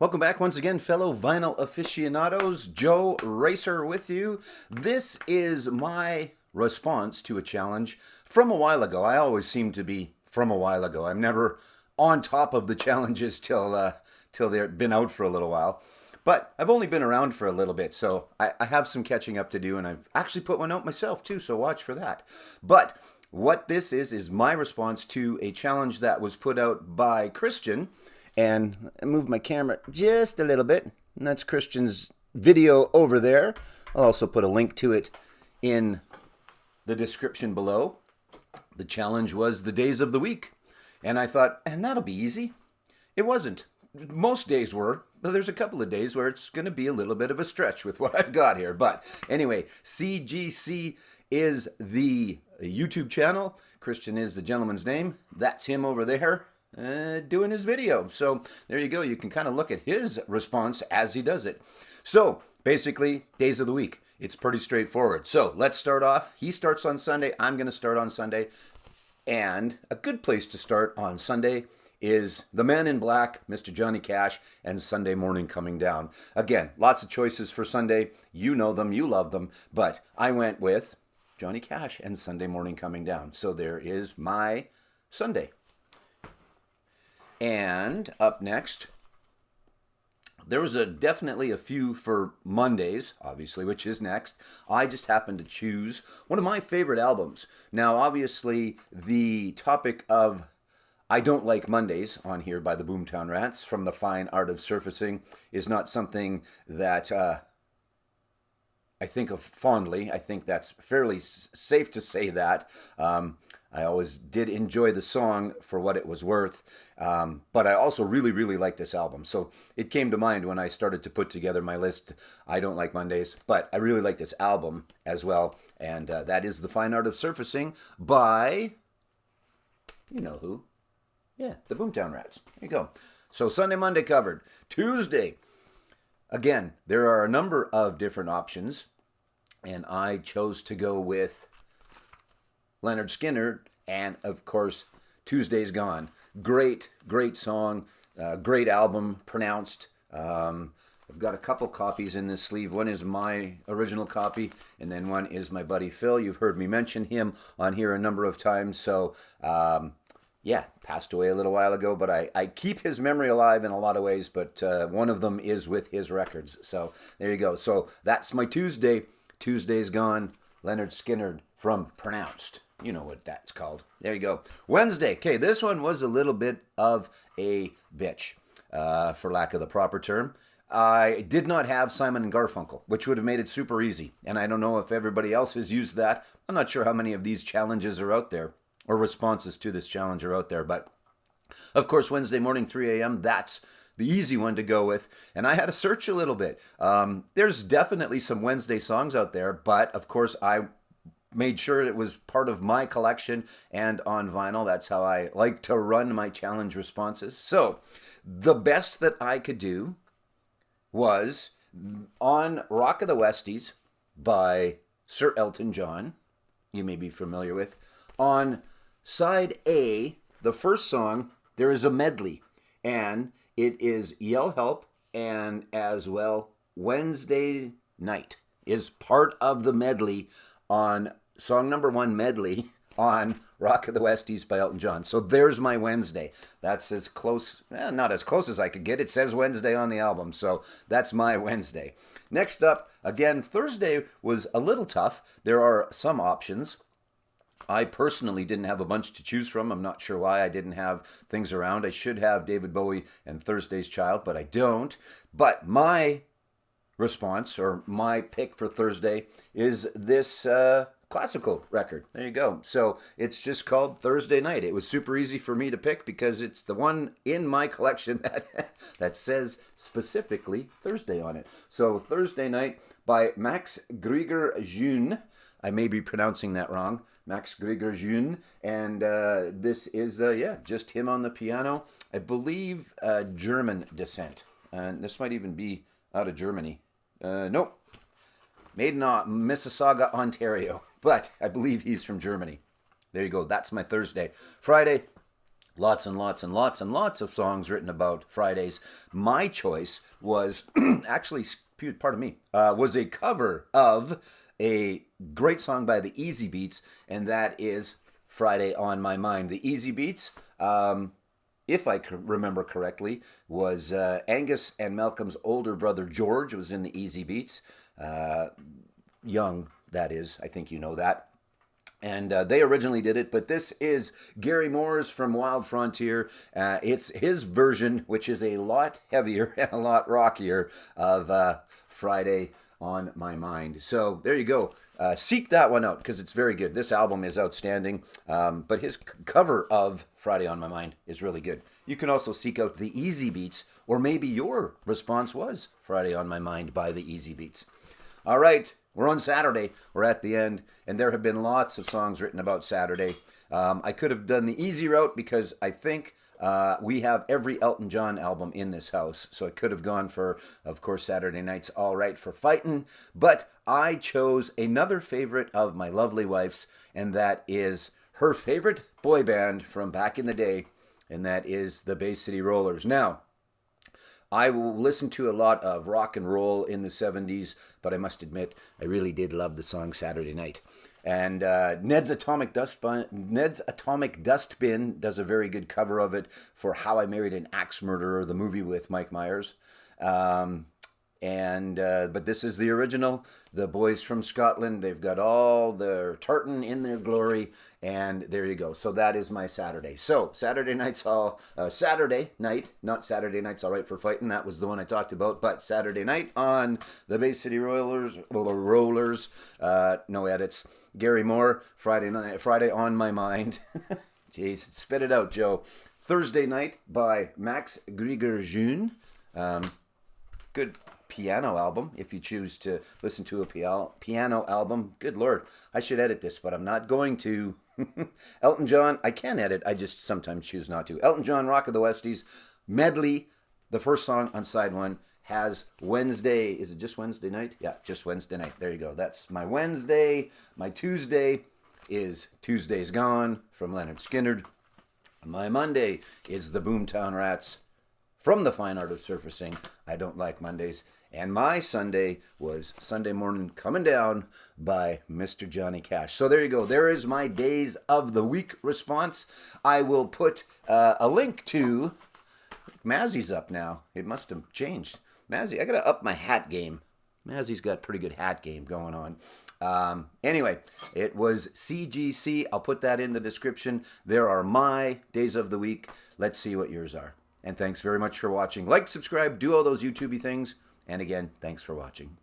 Welcome back once again, fellow vinyl aficionados. Joe Racer with you. This is my response to a challenge from a while ago. I always seem to be from a while ago. I'm never on top of the challenges till they've been out for a little while. But I've only been around for a little bit, so I have some catching up to do, and I've actually put one out myself too, so watch for that. But what this is my response to a challenge that was put out by Christian. And I moved my camera just a little bit, and that's Christian's video over there. I'll also put a link to it in the description below. The challenge was the days of the week, and I thought, and that'll be easy. It wasn't. Most days were, but there's a couple of days where it's going to be a little bit of a stretch with what I've got here. But anyway, CGC is the YouTube channel. Christian is the gentleman's name. That's him over there. Doing his video. So there you go. You can kind of look at his response as he does it. So basically, days of the week. It's pretty straightforward. So let's start off. He starts on Sunday. I'm going to start on Sunday. And a good place to start on Sunday is The Man in Black, Mr. Johnny Cash, and Sunday Morning Coming Down. Again, lots of choices for Sunday. You know them. You love them. But I went with Johnny Cash and Sunday Morning Coming Down. So there is my Sunday. And up next, there was definitely a few for Mondays, obviously, which is next. I just happened to choose one of my favorite albums. Now, obviously, the topic of I Don't Like Mondays on here by the Boomtown Rats from The Fine Art of Surfacing is not something that I think of fondly. I think that's fairly safe to say that. I always did enjoy the song for what it was worth, but I also really, really like this album. So it came to mind when I started to put together my list. I don't like Mondays, but I really like this album as well, and that is The Fine Art of Surfacing by, you know who. Yeah, the Boomtown Rats. There you go. So Sunday, Monday covered. Tuesday, again, there are a number of different options, and I chose to go with Leonard Skinner, and of course, Tuesday's Gone. Great, great song, great album, pronounced. I've got a couple copies in this sleeve. One is my original copy, and then one is my buddy Phil. You've heard me mention him on here a number of times, so yeah, passed away a little while ago, but I keep his memory alive in a lot of ways, but one of them is with his records. So there you go. So that's my Tuesday. Tuesday's Gone, Leonard Skinner from Pronounced. You know what that's called. There you go. Wednesday. Okay, this one was a little bit of a bitch, for lack of the proper term. I did not have Simon and Garfunkel, which would have made it super easy. And I don't know if everybody else has used that. I'm not sure how many of these challenges are out there, or responses to this challenge are out there. But, of course, Wednesday morning, 3 a.m., that's the easy one to go with. And I had to search a little bit. There's definitely some Wednesday songs out there, but, of course, I made sure it was part of my collection and on vinyl. That's how I like to run my challenge responses. So the best that I could do was on Rock of the Westies by Sir Elton John, you may be familiar with. On side A, the first song, there is a medley, and it is Yell Help, and as well Wednesday Night is part of the medley on song number 1 medley on Rock of the Westies by Elton John. So there's my Wednesday. That's as close, not as close as I could get. It says Wednesday on the album, so that's my Wednesday. Next up, again, Thursday was a little tough. There are some options. I personally didn't have a bunch to choose from. I'm not sure why I didn't have things around. I should have David Bowie and Thursday's Child, but I don't. But my response, or my pick for Thursday, is this classical record. There you go. So it's just called Thursday Night. It was super easy for me to pick because it's the one in my collection that says specifically Thursday on it. So Thursday Night by Max Greger-Jeune. I may be pronouncing that wrong. Max Greger-Jeune. And this is, just him on the piano. I believe German descent. And this might even be out of Germany. Nope. Made in Mississauga, Ontario. But I believe he's from Germany. There you go. That's my Thursday. Friday, Lots and lots and lots and lots of songs written about Fridays. My choice was actually, pardon me, was a cover of a great song by the Easy Beats, and that is Friday on My Mind. The Easy Beats, if I remember correctly, was Angus and Malcolm's older brother George was in the Easy Beats. Young, that is. I think you know that. And they originally did it, but this is Gary Moore's from Wild Frontier. It's his version, which is a lot heavier and a lot rockier of Friday on My Mind. So there you go. Seek that one out because it's very good. This album is outstanding, but his cover of Friday on My Mind is really good. You can also seek out the Easy Beats, or maybe your response was Friday on My Mind by the Easy Beats. All right. We're on Saturday. We're at the end, and there have been lots of songs written about Saturday. I could have done the easy route because I think we have every Elton John album in this house, so I could have gone for, of course, Saturday Night's All Right for Fightin', but I chose another favorite of my lovely wife's, and that is her favorite boy band from back in the day, and that is the Bay City Rollers. Now, I listened to a lot of rock and roll in the 70s, but I must admit, I really did love the song Saturday Night. And Ned's Atomic Dustbin does a very good cover of it for How I Married an Axe Murderer, the movie with Mike Myers. But this is the original. The boys from Scotland, they've got all their tartan in their glory, and there you go. So that is my Saturday. So Saturday night's Saturday night, not Saturday Night's All Right for Fighting. That was the one I talked about. But Saturday night on the Bay City Rollers, no edits. Gary Moore, Friday on My Mind. Jeez, spit it out, Joe. Thursday Night by Max Grieger-June. Good piano album if you choose to listen to a piano album. Good Lord, I should edit this, but I'm not going to. Elton John, I can edit, I just sometimes choose not to. Elton John, Rock of the Westies, medley. The first song on side one has Wednesday. Is it just Wednesday night? Yeah, just Wednesday night. There you go. That's my Wednesday. My Tuesday is Tuesday's Gone from Leonard Skinner. My Monday is the Boomtown Rats from The Fine Art of Surfacing. I Don't Like Mondays. And my Sunday was Sunday Morning Coming Down by Mr. Johnny Cash. So there you go. There is my Days of the Week response. I will put a link to... Mazzy's up now. It must have changed. Mazzy, I got to up my hat game. Mazzy's got a pretty good hat game going on. Anyway, it was CGC. I'll put that in the description. There are my Days of the Week. Let's see what yours are. And thanks very much for watching. Like, subscribe, do all those YouTubey things. And again, thanks for watching.